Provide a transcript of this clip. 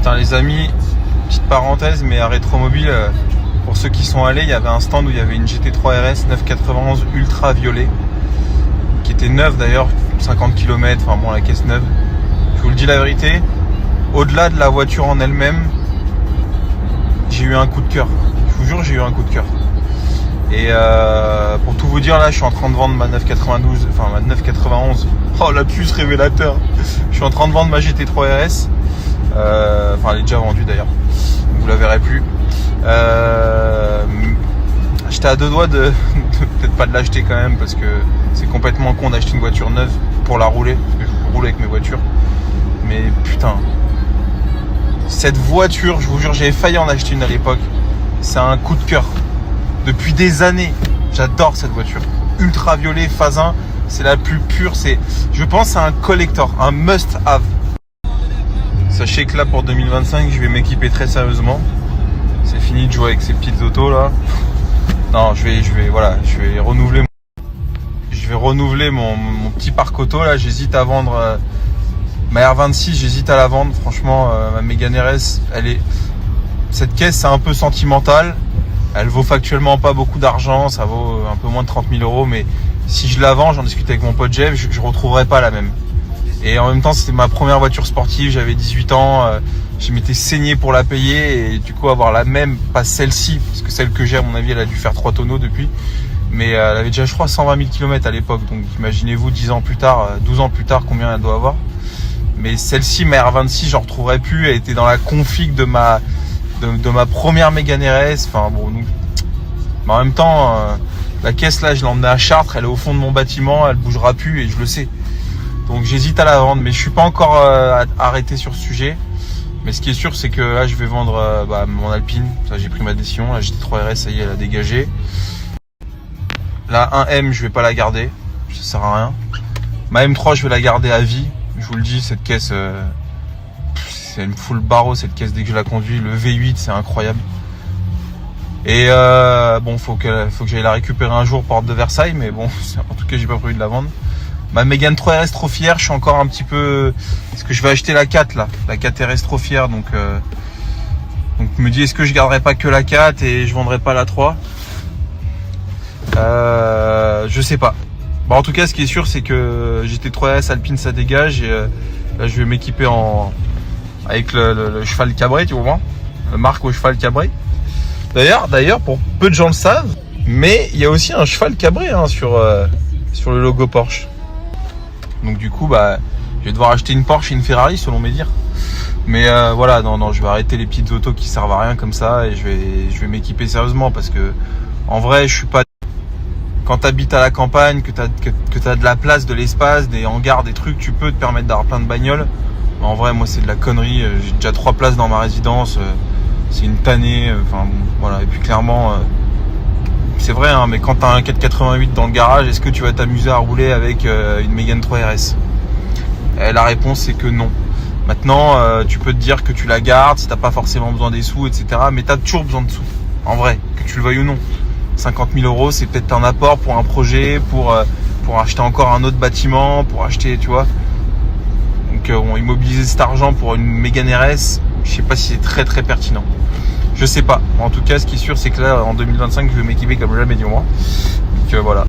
Putain les amis, petite parenthèse, mais à Rétromobile, pour ceux qui sont allés, il y avait un stand où il y avait une GT3 RS 991 ultra violet, qui était neuve d'ailleurs, 50 km, enfin bon la caisse neuve. Je vous le dis la vérité, au-delà de la voiture en elle-même, j'ai eu un coup de cœur. Je vous jure, j'ai eu un coup de cœur. Et pour tout vous dire, là, je suis en train de vendre ma 992, enfin ma 991. Oh, la puce révélateur. Je suis en train de vendre ma GT3 RS. Enfin, elle est déjà vendue d'ailleurs. Vous la verrez plus. J'étais à deux doigts de peut-être pas de l'acheter quand même, parce que c'est complètement con d'acheter une voiture neuve pour la rouler, parce que je roule avec mes voitures. Mais putain, cette voiture, je vous jure, j'avais failli en acheter une à l'époque. C'est un coup de cœur. Depuis des années, j'adore cette voiture. Ultra violet, phase 1, c'est la plus pure. Je pense, c'est un collector, un must-have. Sachez que là, pour 2025, je vais m'équiper très sérieusement. C'est fini de jouer avec ces petites autos là. Non, je vais renouveler mon petit parc auto là. J'hésite à vendre ma R26, j'hésite à la vendre. Franchement, ma Mégane RS, cette caisse, c'est un peu sentimental. Elle vaut factuellement pas beaucoup d'argent, ça vaut un peu moins de 30 000 euros, mais si je la vends, j'en discutais avec mon pote Jeff, je retrouverai pas la même. Et en même temps, c'était ma première voiture sportive, j'avais 18 ans, je m'étais saigné pour la payer, et du coup avoir la même, pas celle-ci, parce que celle que j'ai, à mon avis, elle a dû faire 3 tonneaux depuis, mais elle avait déjà, je crois, 120 000 km à l'époque, donc imaginez-vous 10 ans plus tard, 12 ans plus tard, combien elle doit avoir. Mais celle-ci, ma R26, j'en retrouverai plus, elle était dans la config de ma première Mégane RS. Enfin bon, mais en même temps, la caisse là, je l'ai emmenée à Chartres, elle est au fond de mon bâtiment, elle bougera plus et je le sais. Donc j'hésite à la vendre, mais je suis pas encore arrêté sur ce sujet. Mais ce qui est sûr, c'est que là, je vais vendre mon Alpine. Ça, j'ai pris ma décision. La GT3 RS, ça y est, elle a dégagé. La 1M, je vais pas la garder, ça sert à rien. Ma M3, je vais la garder à vie. Je vous le dis, cette caisse, elle me fout le barreau, cette caisse, dès que je la conduis. Le V8, c'est incroyable. Et bon, faut que j'aille la récupérer un jour, porte de Versailles, mais bon, en tout cas, j'ai pas prévu de la vendre. Ma Mégane 3 RS trop fière, je suis encore un petit peu, parce que je vais acheter la 4 là, la 4 RS trop fière, donc je me dis, est-ce que je garderai pas que la 4 et je vendrai pas la 3? Je sais pas. Bon, en tout cas, ce qui est sûr, c'est que GT3 RS Alpine, ça dégage, et là, je vais m'équiper avec le cheval cabré, tu vois, le marque au cheval cabré. D'ailleurs, pour peu de gens le savent, mais il y a aussi un cheval cabré sur le logo Porsche. Donc du coup, je vais devoir acheter une Porsche et une Ferrari selon mes dires. Mais voilà, non, je vais arrêter les petites autos qui servent à rien comme ça, et je vais m'équiper sérieusement, parce que en vrai, je suis pas. Quand tu habites à la campagne, que tu as de la place, de l'espace, des hangars, des trucs, tu peux te permettre d'avoir plein de bagnoles. Mais en vrai, moi, c'est de la connerie. J'ai déjà 3 places dans ma résidence. C'est une tannée. Enfin, bon, voilà. Et puis clairement, c'est vrai, hein, mais quand tu as un 488 dans le garage, est-ce que tu vas t'amuser à rouler avec une Mégane 3 RS? La réponse, c'est que non. Maintenant, tu peux te dire que tu la gardes si tu n'as pas forcément besoin des sous, etc. Mais tu as toujours besoin de sous. En vrai, que tu le veuilles ou non. 50 000 euros, c'est peut-être un apport pour un projet, pour acheter encore un autre bâtiment, pour acheter, tu vois. Donc immobiliser cet argent pour une Mégane RS, je sais pas si c'est très très pertinent. Je sais pas. En tout cas, ce qui est sûr, c'est que là, en 2025, je vais m'équiper comme jamais du moins. Donc voilà.